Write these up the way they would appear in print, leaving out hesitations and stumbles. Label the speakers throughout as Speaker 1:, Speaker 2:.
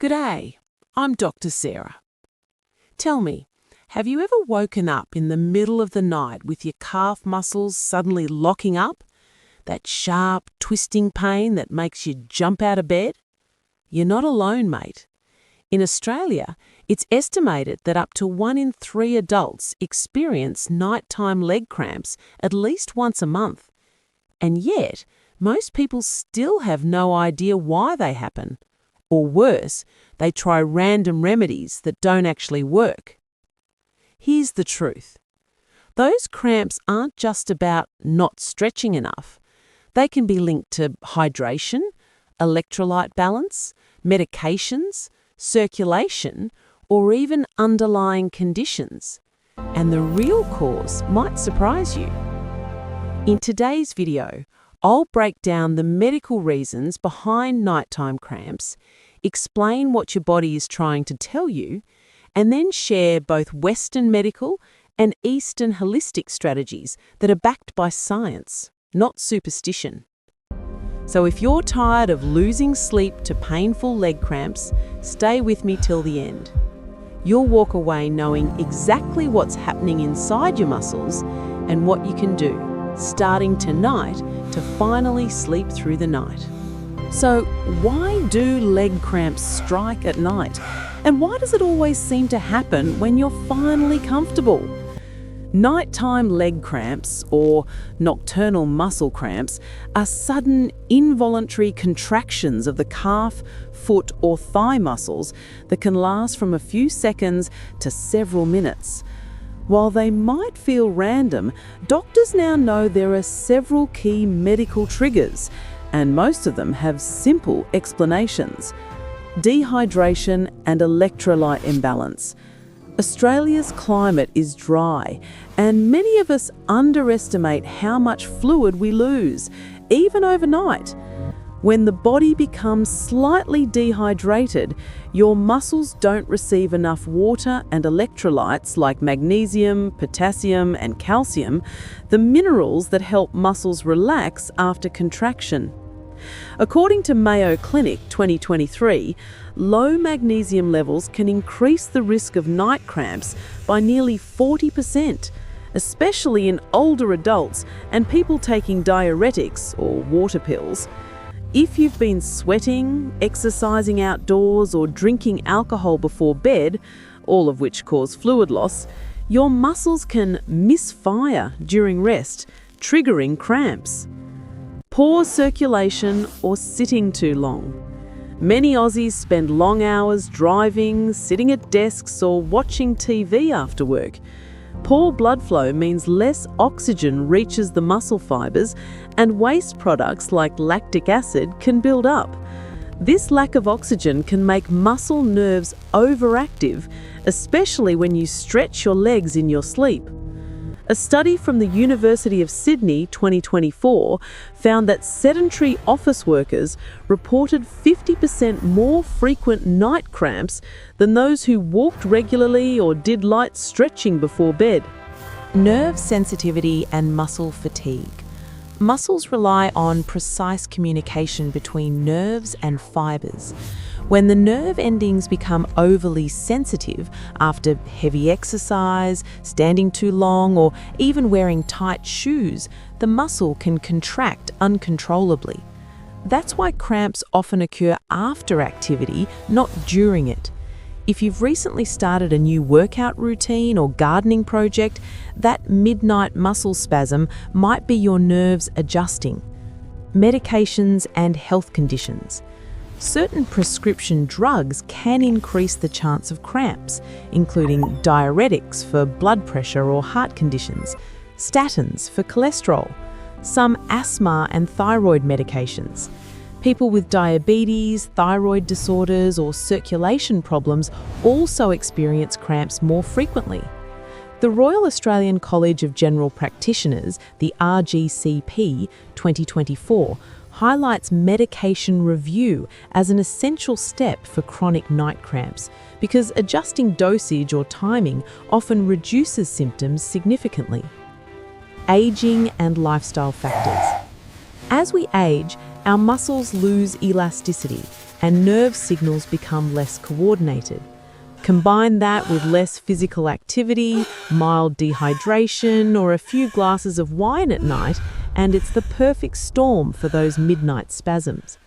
Speaker 1: G'day, I'm Dr. Sarah. Tell me, have you ever woken up in the middle of the night with your calf muscles suddenly locking up? That sharp, twisting pain that makes you jump out of bed? You're not alone, mate. In Australia, it's estimated that up to 1 in 3 adults experience nighttime leg cramps at least once a month. And yet, most people still have no idea why they happen. Or worse, they try random remedies that don't actually work. Here's the truth. Those cramps aren't just about not stretching enough. They can be linked to hydration, electrolyte balance, medications, circulation, or even underlying conditions. And the real cause might surprise you. In today's video, I'll break down the medical reasons behind nighttime cramps, explain what your body is trying to tell you, and then share both Western medical and Eastern holistic strategies that are backed by science, not superstition. So if you're tired of losing sleep to painful leg cramps, stay with me till the end. You'll walk away knowing exactly what's happening inside your muscles and what you can do, starting tonight, to finally sleep through the night. So why do leg cramps strike at night? And why does it always seem to happen when you're finally comfortable? Nighttime leg cramps, or nocturnal muscle cramps, are sudden involuntary contractions of the calf, foot, or thigh muscles that can last from a few seconds to several minutes. While they might feel random, doctors now know there are several key medical triggers, and most of them have simple explanations. Dehydration and electrolyte imbalance. Australia's climate is dry, and many of us underestimate how much fluid we lose, even overnight. When the body becomes slightly dehydrated, your muscles don't receive enough water and electrolytes like magnesium, potassium, and calcium, the minerals that help muscles relax after contraction. According to Mayo Clinic 2023, low magnesium levels can increase the risk of night cramps by nearly 40%, especially in older adults and people taking diuretics or water pills. If you've been sweating, exercising outdoors, or drinking alcohol before bed, all of which cause fluid loss, your muscles can misfire during rest, triggering cramps. Poor circulation or sitting too long. Many Aussies spend long hours driving, sitting at desks, or watching TV after work. Poor blood flow means less oxygen reaches the muscle fibers, and waste products like lactic acid can build up. This lack of oxygen can make muscle nerves overactive, especially when you stretch your legs in your sleep. A study from the University of Sydney 2024 found that sedentary office workers reported 50% more frequent night cramps than those who walked regularly or did light stretching before bed. Nerve sensitivity and muscle fatigue. Muscles rely on precise communication between nerves and fibers. When the nerve endings become overly sensitive after heavy exercise, standing too long, or even wearing tight shoes, the muscle can contract uncontrollably. That's why cramps often occur after activity, not during it. If you've recently started a new workout routine or gardening project, that midnight muscle spasm might be your nerves adjusting. Medications and health conditions. Certain prescription drugs can increase the chance of cramps, including diuretics for blood pressure or heart conditions, statins for cholesterol, some asthma and thyroid medications. People with diabetes, thyroid disorders, or circulation problems also experience cramps more frequently. The Royal Australian College of General Practitioners, the RGCP 2024, highlights medication review as an essential step for chronic night cramps because adjusting dosage or timing often reduces symptoms significantly. Aging and lifestyle factors. As we age, our muscles lose elasticity, and nerve signals become less coordinated. Combine that with less physical activity, mild dehydration, or a few glasses of wine at night, and it's the perfect storm for those midnight spasms.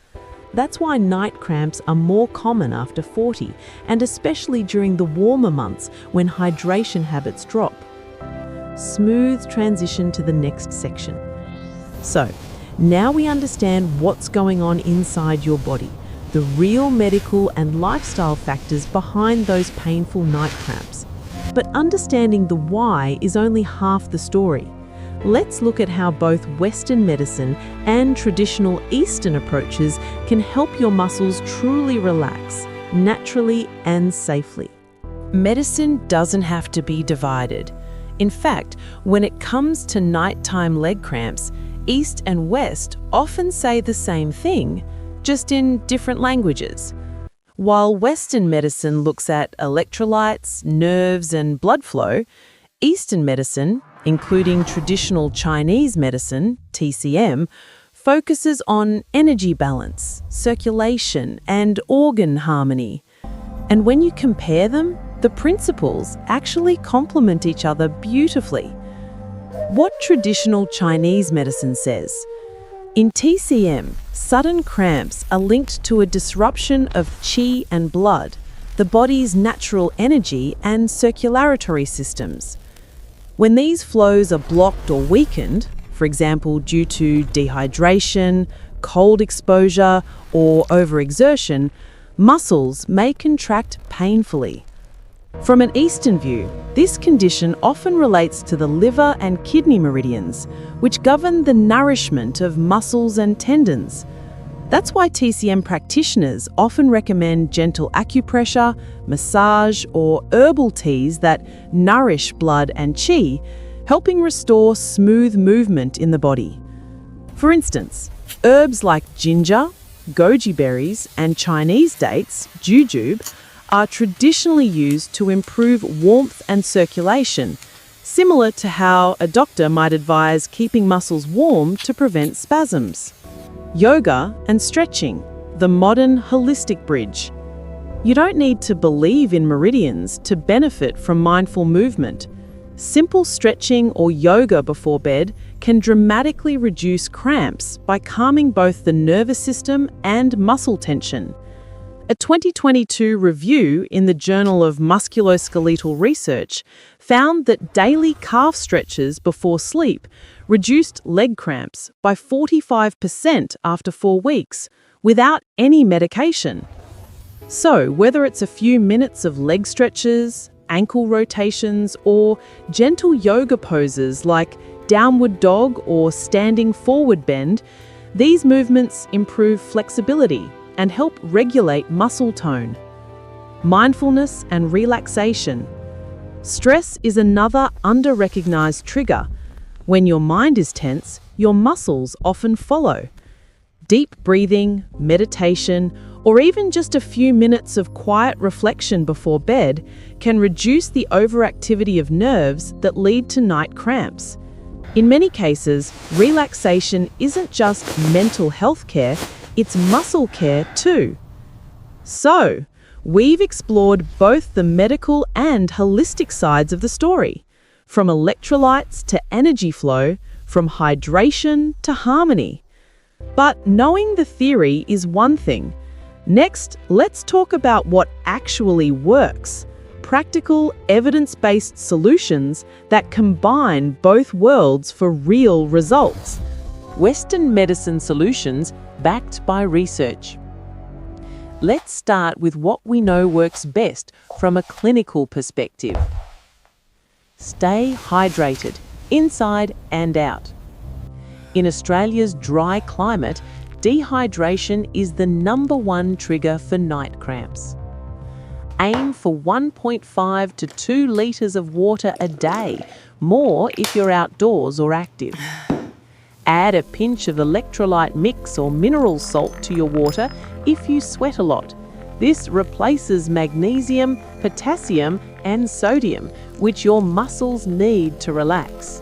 Speaker 1: That's why night cramps are more common after 40, and especially during the warmer months when hydration habits drop. Smooth transition to the next section. So, now we understand what's going on inside your body, the real medical and lifestyle factors behind those painful night cramps. But understanding the why is only half the story. Let's look at how both Western medicine and traditional Eastern approaches can help your muscles truly relax, naturally and safely. Medicine doesn't have to be divided. In fact, when it comes to nighttime leg cramps, East and West often say the same thing, just in different languages. While Western medicine looks at electrolytes, nerves, and blood flow, Eastern medicine, including traditional Chinese medicine, TCM, focuses on energy balance, circulation, and organ harmony. And when you compare them, the principles actually complement each other beautifully. What traditional Chinese medicine says: in TCM, sudden cramps are linked to a disruption of qi and blood, the body's natural energy and circulatory systems. When these flows are blocked or weakened, for example due to dehydration, cold exposure, or overexertion, muscles may contract painfully. From an Eastern view, this condition often relates to the liver and kidney meridians, which govern the nourishment of muscles and tendons. That's why TCM practitioners often recommend gentle acupressure, massage, or herbal teas that nourish blood and qi, helping restore smooth movement in the body. For instance, herbs like ginger, goji berries, and Chinese dates, jujube, are traditionally used to improve warmth and circulation, similar to how a doctor might advise keeping muscles warm to prevent spasms. Yoga and stretching, the modern holistic bridge. You don't need to believe in meridians to benefit from mindful movement. Simple stretching or yoga before bed can dramatically reduce cramps by calming both the nervous system and muscle tension. A 2022 review in the Journal of Musculoskeletal Research found that daily calf stretches before sleep reduced leg cramps by 45% after 4 weeks, without any medication. So, whether it's a few minutes of leg stretches, ankle rotations, or gentle yoga poses like downward dog or standing forward bend, these movements improve flexibility and help regulate muscle tone. Mindfulness and relaxation. Stress is another under-recognized trigger. When your mind is tense, your muscles often follow. Deep breathing, meditation, or even just a few minutes of quiet reflection before bed can reduce the overactivity of nerves that lead to night cramps. In many cases, relaxation isn't just mental health care, it's muscle care too. So, we've explored both the medical and holistic sides of the story, from electrolytes to energy flow, from hydration to harmony. But knowing the theory is one thing. Next, let's talk about what actually works. Practical, evidence-based solutions that combine both worlds for real results. Western medicine solutions backed by research. Let's start with what we know works best from a clinical perspective. Stay hydrated, inside and out. In Australia's dry climate, dehydration is the #1 trigger for night cramps. Aim for 1.5 to 2 litres of water a day, more if you're outdoors or active. Add a pinch of electrolyte mix or mineral salt to your water if you sweat a lot. This replaces magnesium, potassium, and sodium, which your muscles need to relax.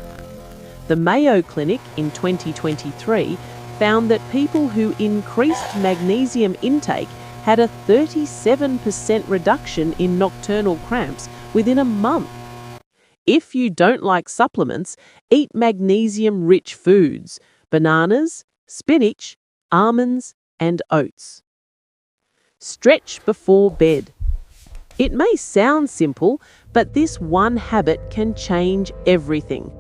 Speaker 1: The Mayo Clinic in 2023 found that people who increased magnesium intake had a 37% reduction in nocturnal cramps within a month. If you don't like supplements, eat magnesium-rich foods, bananas, spinach, almonds, and oats. Stretch before bed. It may sound simple, but this one habit can change everything.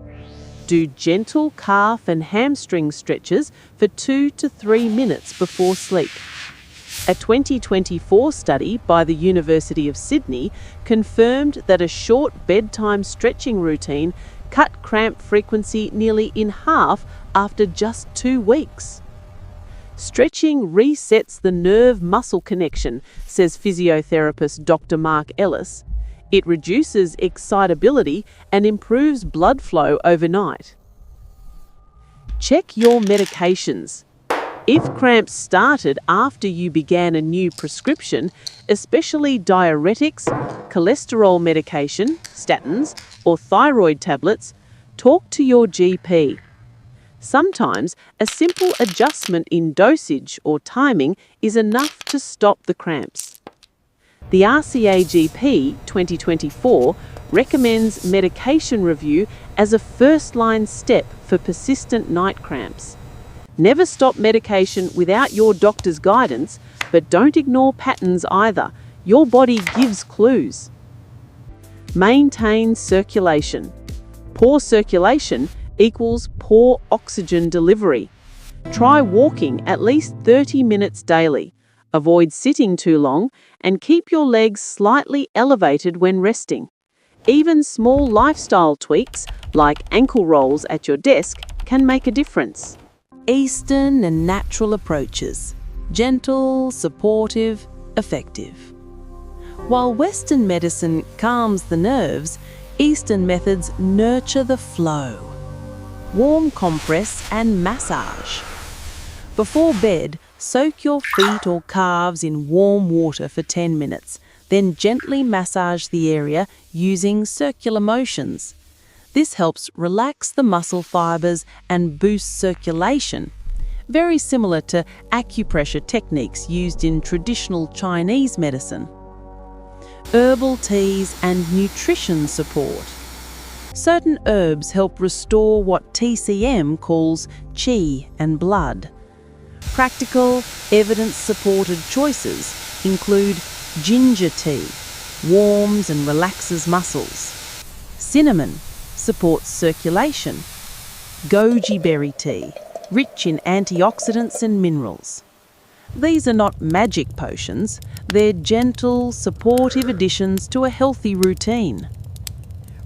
Speaker 1: Do gentle calf and hamstring stretches for 2 to 3 minutes before sleep. A 2024 study by the University of Sydney confirmed that a short bedtime stretching routine cut cramp frequency nearly in half after just 2 weeks. Stretching resets the nerve-muscle connection, says physiotherapist Dr. Mark Ellis. It reduces excitability and improves blood flow overnight. Check your medications. If cramps started after you began a new prescription, especially diuretics, cholesterol medication, statins, or thyroid tablets, talk to your GP. Sometimes a simple adjustment in dosage or timing is enough to stop the cramps. The RCAGP 2024 recommends medication review as a first-line step for persistent night cramps. Never stop medication without your doctor's guidance, but don't ignore patterns either. Your body gives clues. Maintain circulation. Poor circulation equals poor oxygen delivery. Try walking at least 30 minutes daily. Avoid sitting too long and keep your legs slightly elevated when resting. Even small lifestyle tweaks, like ankle rolls at your desk, can make a difference. Eastern and natural approaches. Gentle, supportive, effective. While Western medicine calms the nerves, Eastern methods nurture the flow. Warm compress and massage. Before bed, soak your feet or calves in warm water for 10 minutes, then gently massage the area using circular motions. This helps relax the muscle fibers and boost circulation, very similar to acupressure techniques used in traditional Chinese medicine. Herbal teas and nutrition support. Certain herbs help restore what TCM calls qi and blood. Practical, evidence-supported choices include ginger tea, warms and relaxes muscles. Cinnamon supports circulation. Goji berry tea, rich in antioxidants and minerals. These are not magic potions, they're gentle, supportive additions to a healthy routine.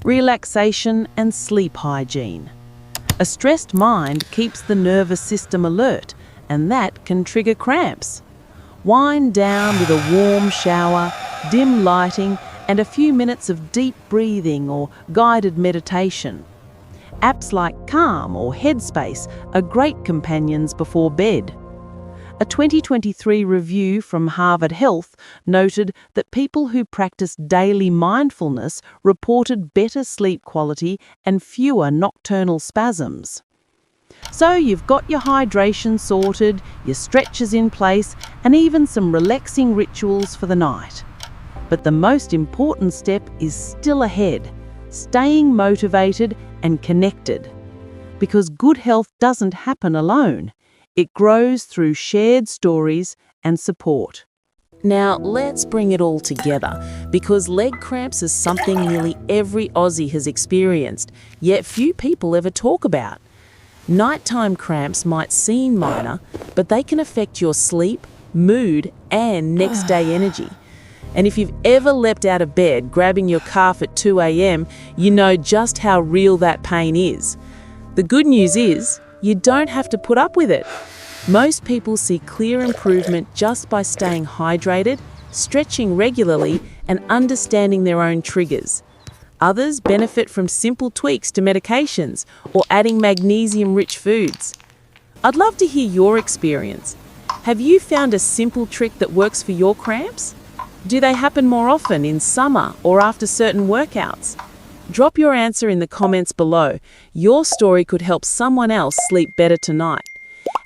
Speaker 1: Relaxation and sleep hygiene. A stressed mind keeps the nervous system alert, and that can trigger cramps. Wind down with a warm shower, dim lighting, and a few minutes of deep breathing or guided meditation. Apps like Calm or Headspace are great companions before bed. A 2023 review from Harvard Health noted that people who practiced daily mindfulness reported better sleep quality and fewer nocturnal spasms. So you've got your hydration sorted, your stretches in place, and even some relaxing rituals for the night. But the most important step is still ahead, staying motivated and connected. Because good health doesn't happen alone. It grows through shared stories and support. Now, let's bring it all together, because leg cramps is something nearly every Aussie has experienced, yet few people ever talk about. Nighttime cramps might seem minor, but they can affect your sleep, mood, and next day energy. And if you've ever leapt out of bed grabbing your calf at 2 a.m, you know just how real that pain is. The good news is, you don't have to put up with it. Most people see clear improvement just by staying hydrated, stretching regularly, and understanding their own triggers. Others benefit from simple tweaks to medications or adding magnesium-rich foods. I'd love to hear your experience. Have you found a simple trick that works for your cramps? Do they happen more often in summer or after certain workouts? Drop your answer in the comments below. Your story could help someone else sleep better tonight.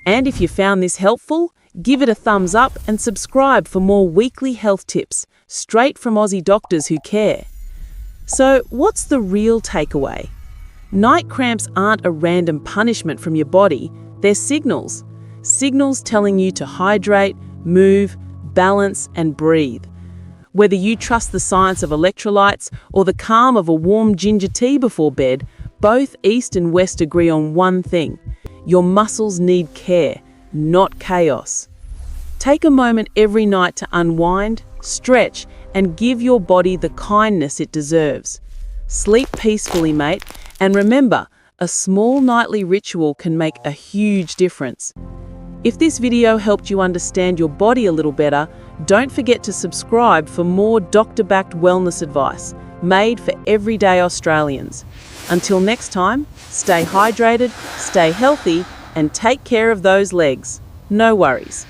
Speaker 1: And if you found this helpful, Give it a thumbs up and subscribe for more weekly health tips, straight from Aussie doctors who care. So, what's the real takeaway? Night cramps aren't a random punishment from your body, they're signals. Signals telling you to hydrate, move, balance, and breathe. Whether you trust the science of electrolytes or the calm of a warm ginger tea before bed, both East and West agree on one thing: your muscles need care, not chaos. Take a moment every night to unwind, stretch, and give your body the kindness it deserves. Sleep peacefully, mate, and remember, a small nightly ritual can make a huge difference. If this video helped you understand your body a little better, don't forget to subscribe for more doctor-backed wellness advice made for everyday Australians. Until next time, stay hydrated, stay healthy, and take care of those legs. No worries.